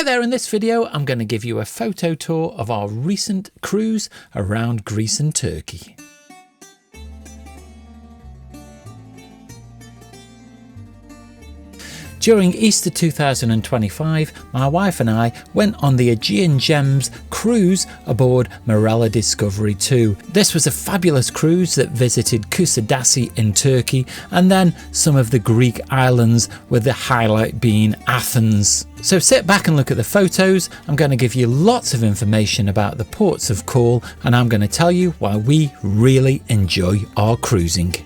Hi there, in this video I'm going to give you a photo tour of our recent cruise around Greece and Turkey. During Easter 2025, my wife and I went on the Aegean Gems cruise aboard Marella Discovery 2. This was a fabulous cruise that visited Kusadasi in Turkey and then some of the Greek islands, with the highlight being Athens. So sit back and look at the photos. I'm going to give you lots of information about the ports of call, and I'm going to tell you why we really enjoy our cruising.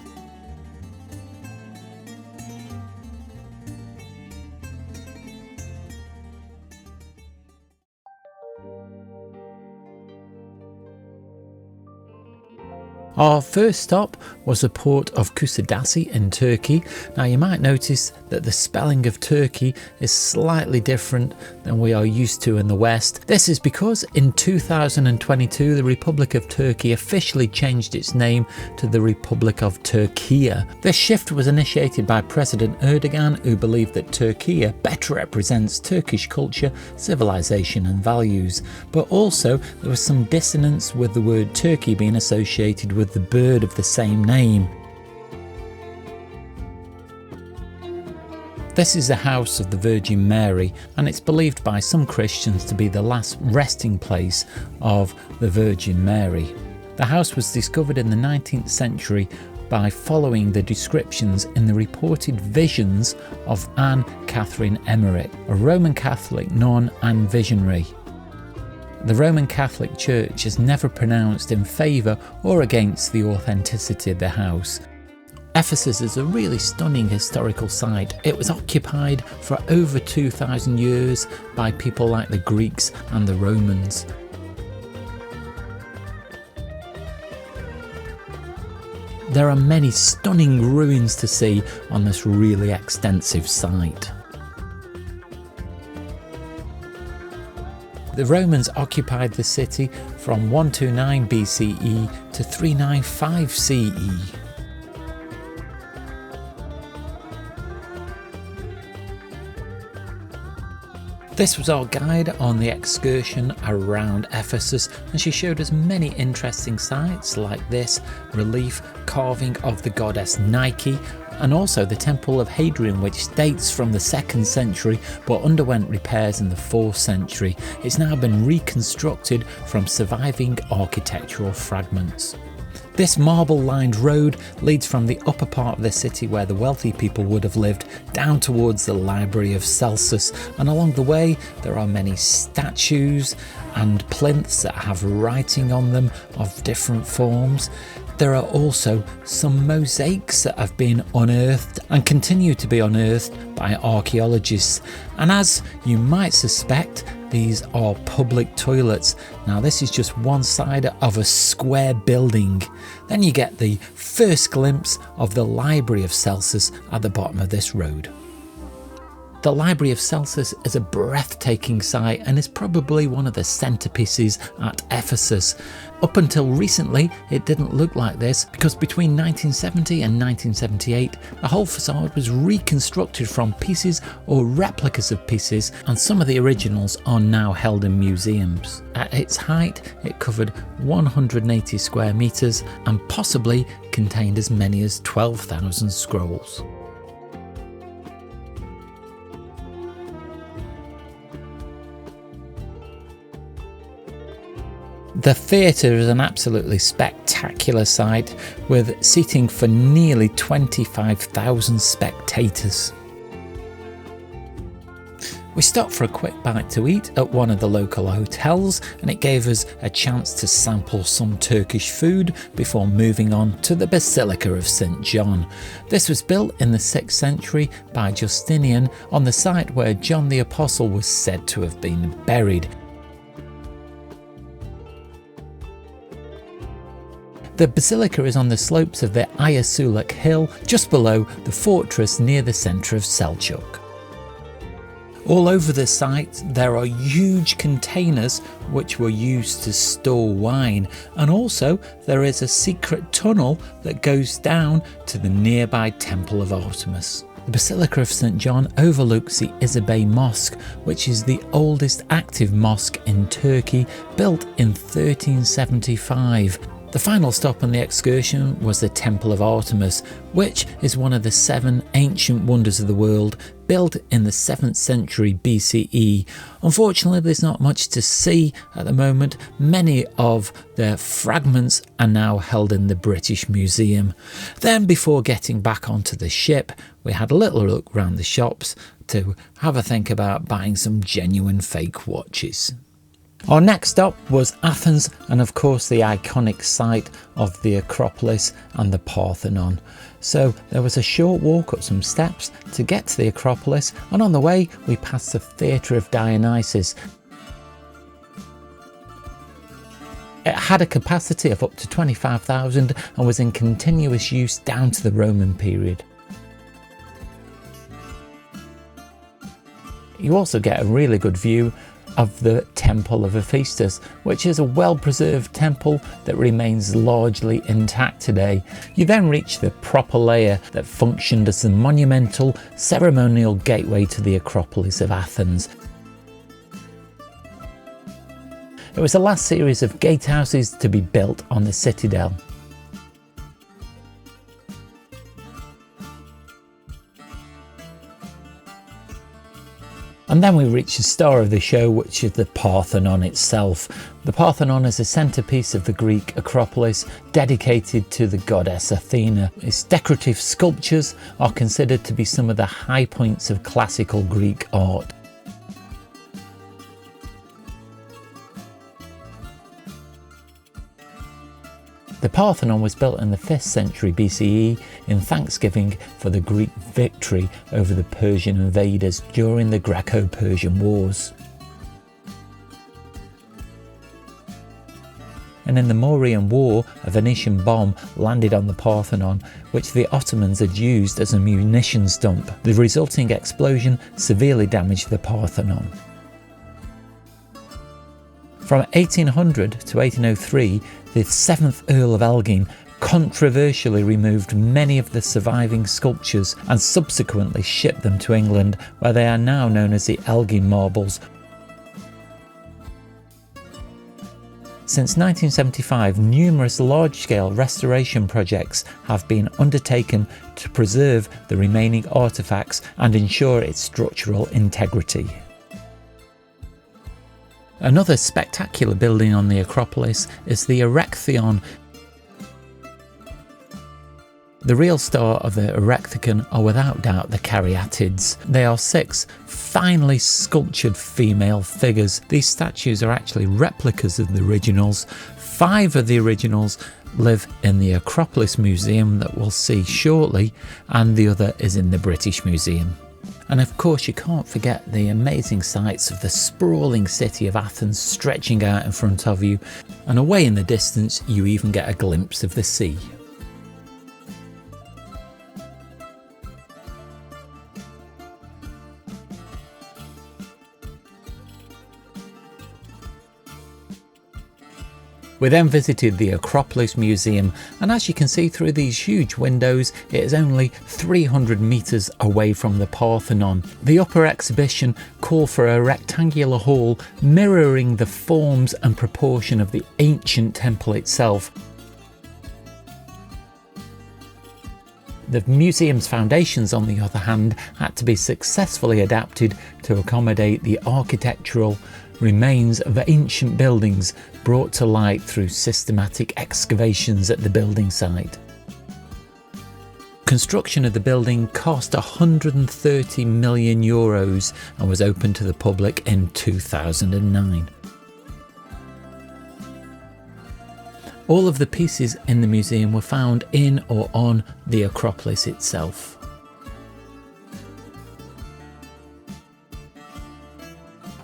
Our first stop was the port of Kusadasi in Turkey. Now you might notice that the spelling of Turkey is slightly different than we are used to in the West. This is because in 2022 the Republic of Turkey officially changed its name to the Republic of Turkey. This shift was initiated by President Erdogan, who believed that Turkey better represents Turkish culture, civilization and values. But also there was some dissonance with the word Turkey being associated with the bird of the same name. This is the house of the Virgin Mary, and it's believed by some Christians to be the last resting place of the Virgin Mary. The house was discovered in the 19th century by following the descriptions in the reported visions of Anne Catherine Emmerich, a Roman Catholic nun and visionary. The Roman Catholic Church has never pronounced in favour or against the authenticity of the house. Ephesus is a really stunning historical site. It was occupied for over 2,000 years by people like the Greeks and the Romans. There are many stunning ruins to see on this really extensive site. The Romans occupied the city from 129 BCE to 395 CE. This was our guide on the excursion around Ephesus, and she showed us many interesting sites like this relief carving of the goddess Nike, and also the Temple of Hadrian, which dates from the 2nd century but underwent repairs in the 4th century. It's now been reconstructed from surviving architectural fragments. This marble-lined road leads from the upper part of the city where the wealthy people would have lived down towards the Library of Celsus, and along the way there are many statues and plinths that have writing on them of different forms. There are also some mosaics that have been unearthed and continue to be unearthed by archaeologists, and as you might suspect, these are public toilets. Now this is just one side of a square building. Then you get the first glimpse of the Library of Celsus at the bottom of this road. The Library of Celsus is a breathtaking sight and is probably one of the centerpieces at Ephesus. Up until recently it didn't look like this, because between 1970 and 1978 the whole facade was reconstructed from pieces or replicas of pieces, and some of the originals are now held in museums. At its height it covered 180 square metres and possibly contained as many as 12,000 scrolls. The theatre is an absolutely spectacular site with seating for nearly 25,000 spectators. We stopped for a quick bite to eat at one of the local hotels, and it gave us a chance to sample some Turkish food before moving on to the Basilica of St. John. This was built in the 6th century by Justinian on the site where John the Apostle was said to have been buried. The basilica is on the slopes of the Ayasulak hill, just below the fortress near the centre of Selçuk. All over the site there are huge containers which were used to store wine, and also there is a secret tunnel that goes down to the nearby Temple of Artemis. The Basilica of St John overlooks the Izzer Mosque, which is the oldest active mosque in Turkey, built in 1375. The final stop on the excursion was the Temple of Artemis, which is one of the 7 ancient wonders of the world, built in the 7th century BCE. Unfortunately, there's not much to see at the moment. Many of the fragments are now held in the British Museum. Then, before getting back onto the ship, we had a little look around the shops to have a think about buying some genuine fake watches. Our next stop was Athens, and of course the iconic site of the Acropolis and the Parthenon. So there was a short walk up some steps to get to the Acropolis, and on the way we passed the Theatre of Dionysus. It had a capacity of up to 25,000 and was in continuous use down to the Roman period. You also get a really good view of the Temple of Ephesus, which is a well-preserved temple that remains largely intact today. You then reach the proper layer that functioned as the monumental ceremonial gateway to the Acropolis of Athens. It was the last series of gatehouses to be built on the citadel. And then we reach the star of the show, which is the Parthenon itself. The Parthenon is a centrepiece of the Greek Acropolis, dedicated to the goddess Athena. Its decorative sculptures are considered to be some of the high points of classical Greek art. The Parthenon was built in the 5th century BCE in thanksgiving for the Greek victory over the Persian invaders during the Greco-Persian Wars. And in the Mauryan War, a Venetian bomb landed on the Parthenon, which the Ottomans had used as a munitions dump. The resulting explosion severely damaged the Parthenon. From 1800 to 1803, the 7th Earl of Elgin controversially removed many of the surviving sculptures and subsequently shipped them to England, where they are now known as the Elgin marbles. Since 1975, numerous large-scale restoration projects have been undertaken to preserve the remaining artefacts and ensure its structural integrity. Another spectacular building on the Acropolis is the Erechtheion. The real star of the Erechtheion are without doubt the Caryatids. They are 6 finely sculptured female figures. These statues are actually replicas of the originals. 5 of the originals live in the Acropolis Museum that we'll see shortly, and the other is in the British Museum. And of course you can't forget the amazing sights of the sprawling city of Athens stretching out in front of you, and away in the distance you even get a glimpse of the sea. We then visited the Acropolis Museum, and as you can see through these huge windows, it is only 300 metres away from the Parthenon. The upper exhibition called for a rectangular hall mirroring the forms and proportion of the ancient temple itself. The museum's foundations, on the other hand, had to be successfully adapted to accommodate the architectural remains of ancient buildings brought to light through systematic excavations at the building site. Construction of the building cost €130 million and was open to the public in 2009. All of the pieces in the museum were found in or on the Acropolis itself.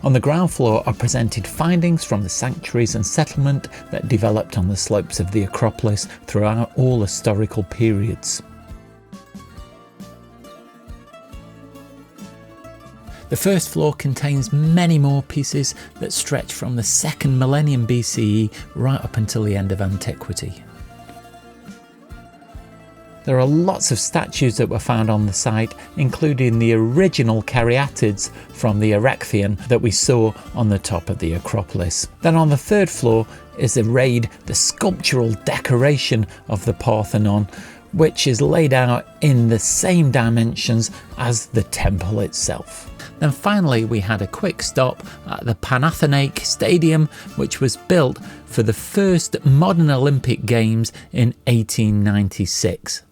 On the ground floor are presented findings from the sanctuaries and settlement that developed on the slopes of the Acropolis throughout all historical periods. The first floor contains many more pieces that stretch from the 2nd millennium BCE right up until the end of antiquity. There are lots of statues that were found on the site, including the original caryatids from the Erechtheion that we saw on the top of the Acropolis. Then on the third floor is arrayed the sculptural decoration of the Parthenon, which is laid out in the same dimensions as the temple itself. Then finally we had a quick stop at the Panathinaike Stadium, which was built for the first modern Olympic Games in 1896.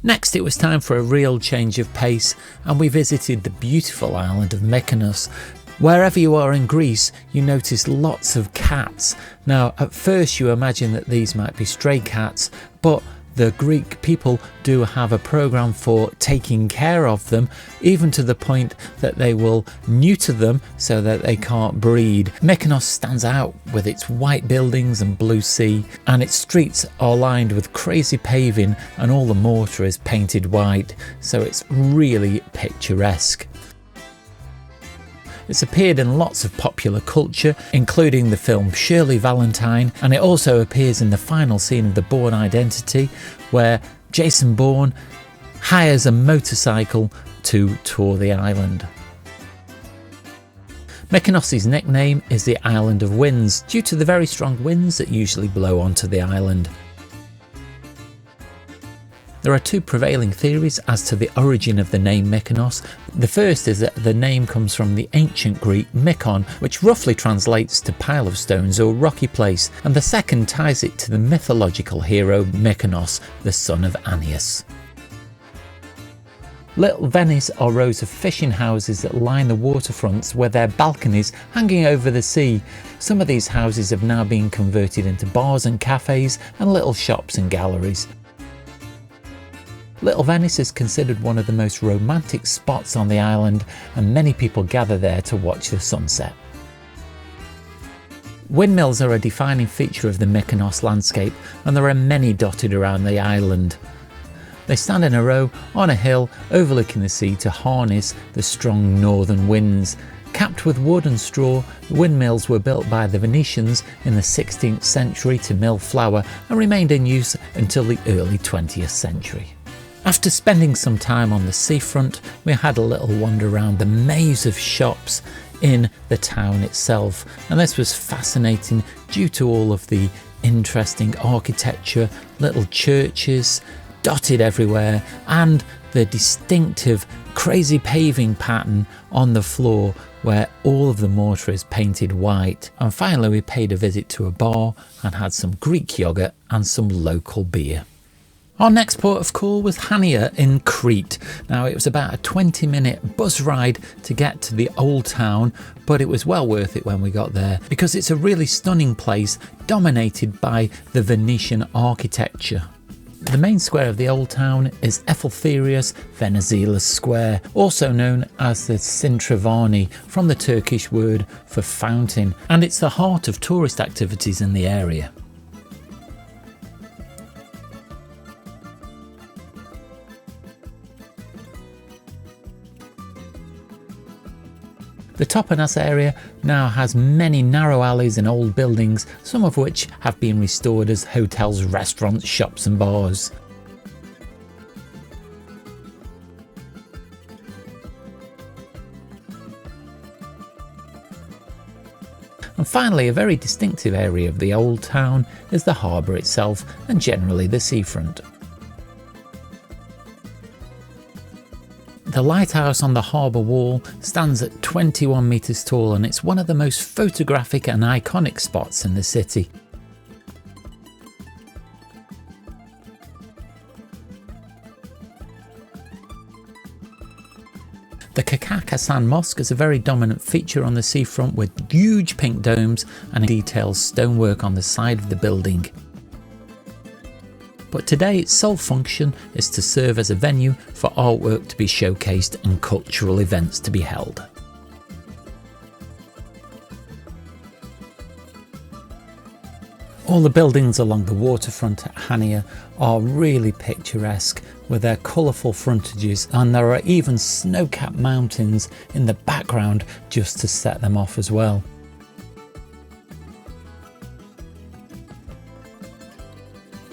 Next it was time for a real change of pace, and we visited the beautiful island of Mykonos. Wherever you are in Greece, you notice lots of cats. Now at first you imagine that these might be stray cats, but the Greek people do have a program for taking care of them, even to the point that they will neuter them so that they can't breed. Mykonos stands out with its white buildings and blue sea, and its streets are lined with crazy paving and all the mortar is painted white, so it's really picturesque. It's appeared in lots of popular culture, including the film Shirley Valentine, and it also appears in the final scene of The Bourne Identity, where Jason Bourne hires a motorcycle to tour the island. Mykonos' nickname is the Island of Winds, due to the very strong winds that usually blow onto the island. There are two prevailing theories as to the origin of the name Mykonos. The first is that the name comes from the ancient Greek Mykon, which roughly translates to pile of stones or rocky place, and the second ties it to the mythological hero Mykonos, the son of Aeneas. Little Venice are rows of fishing houses that line the waterfronts with their balconies hanging over the sea. Some of these houses have now been converted into bars and cafes and little shops and galleries. Little Venice is considered one of the most romantic spots on the island, and many people gather there to watch the sunset. Windmills are a defining feature of the Mykonos landscape, and there are many dotted around the island. They stand in a row on a hill overlooking the sea to harness the strong northern winds. Capped with wood and straw, the windmills were built by the Venetians in the 16th century to mill flour and remained in use until the early 20th century. After spending some time on the seafront, we had a little wander around the maze of shops in the town itself, and this was fascinating due to all of the interesting architecture, little churches dotted everywhere, and the distinctive crazy paving pattern on the floor where all of the mortar is painted white. And finally we paid a visit to a bar and had some Greek yogurt and some local beer. Our next port of call was Hania in Crete. Now it was about a 20-minute bus ride to get to the old town, but it was well worth it when we got there because it's a really stunning place dominated by the Venetian architecture. The main square of the old town is Eleftherios Venizelos Square, also known as the Sintravani from the Turkish word for fountain, and it's the heart of tourist activities in the area. The Topanos area now has many narrow alleys and old buildings, some of which have been restored as hotels, restaurants, shops and bars. And finally, a very distinctive area of the old town is the harbour itself and generally the seafront. The lighthouse on the harbour wall stands at 21 metres tall, and it's one of the most photographic and iconic spots in the city. The Kakakasan Mosque is a very dominant feature on the seafront with huge pink domes and detailed stonework on the side of the building. But today its sole function is to serve as a venue for artwork to be showcased and cultural events to be held. All the buildings along the waterfront at Hania are really picturesque with their colourful frontages, and there are even snow-capped mountains in the background just to set them off as well.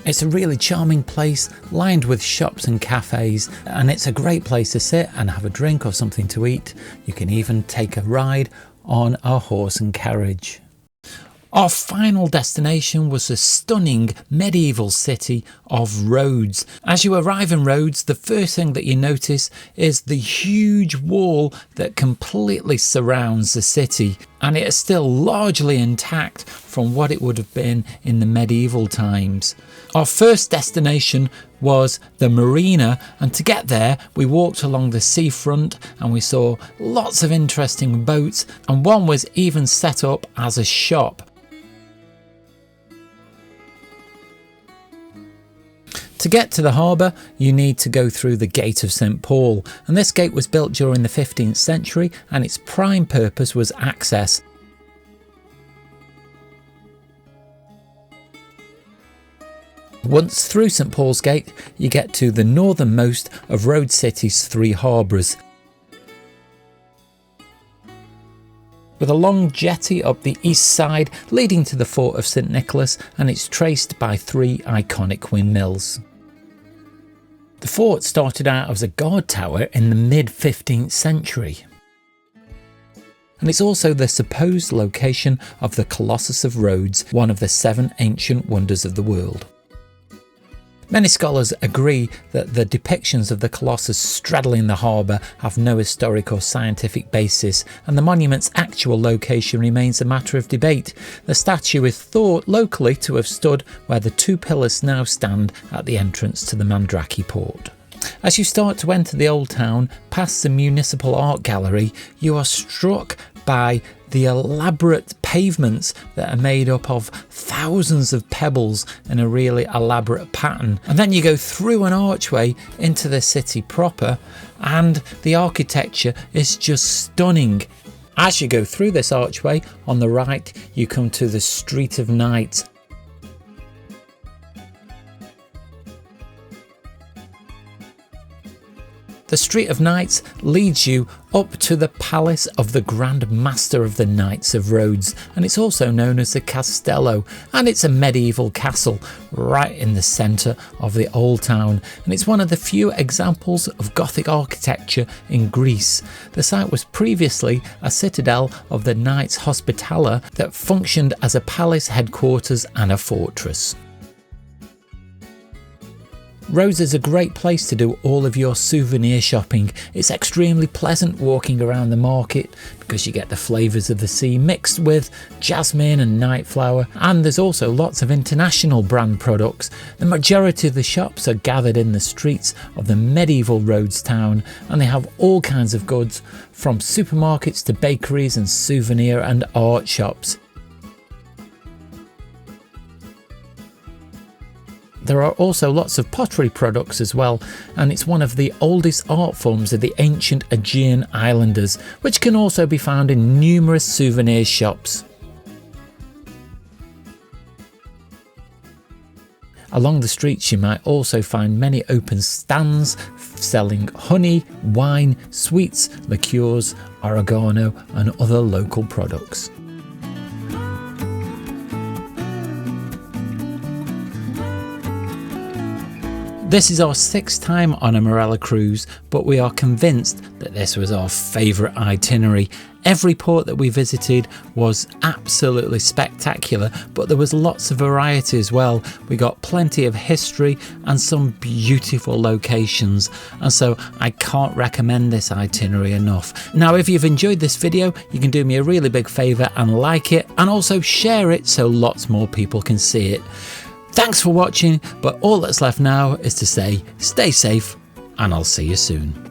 It's a really charming place, lined with shops and cafes, and it's a great place to sit and have a drink or something to eat. You can even take a ride on a horse and carriage. Our final destination was the stunning medieval city of Rhodes. As you arrive in Rhodes, the first thing that you notice is the huge wall that completely surrounds the city, and it is still largely intact from what it would have been in the medieval times. Our first destination was the marina, and to get there we walked along the seafront and we saw lots of interesting boats, and one was even set up as a shop. To get to the harbour, you need to go through the Gate of St Paul, and this gate was built during the 15th century and its prime purpose was access. Once through St Paul's Gate, you get to the northernmost of Rhodes City's 3 harbours, with a long jetty up the east side leading to the fort of St Nicholas, and it's traced by 3 iconic windmills. The fort started out as a guard tower in the mid-15th century. And it's also the supposed location of the Colossus of Rhodes, one of the 7 ancient wonders of the world. Many scholars agree that the depictions of the Colossus straddling the harbour have no historic or scientific basis, and the monument's actual location remains a matter of debate. The statue is thought locally to have stood where the 2 pillars now stand at the entrance to the Mandrake port. As you start to enter the old town, past the municipal art gallery, you are struck by the elaborate pavements that are made up of thousands of pebbles in a really elaborate pattern. And then you go through an archway into the city proper, and the architecture is just stunning. As you go through this archway, on the right you come to the Street of Knights. The Street of Knights leads you up to the Palace of the Grand Master of the Knights of Rhodes, and it's also known as the Castello, and it's a medieval castle right in the centre of the old town, and it's one of the few examples of Gothic architecture in Greece. The site was previously a citadel of the Knights Hospitaller that functioned as a palace headquarters and a fortress. Rhodes is a great place to do all of your souvenir shopping. It's extremely pleasant walking around the market because you get the flavours of the sea mixed with jasmine and night flower, and there's also lots of international brand products. The majority of the shops are gathered in the streets of the medieval Rhodes town, and they have all kinds of goods from supermarkets to bakeries and souvenir and art shops. There are also lots of pottery products as well, and it's one of the oldest art forms of the ancient Aegean islanders, which can also be found in numerous souvenir shops. Along the streets you might also find many open stands selling honey, wine, sweets, liqueurs, oregano and other local products. This is our 6th time on a Marella cruise, but we are convinced that this was our favourite itinerary. Every port that we visited was absolutely spectacular, but there was lots of variety as well. We got plenty of history and some beautiful locations, and so I can't recommend this itinerary enough. Now, if you've enjoyed this video, you can do me a really big favour and like it, and also share it so lots more people can see it. Thanks for watching, but all that's left now is to say stay safe, and I'll see you soon.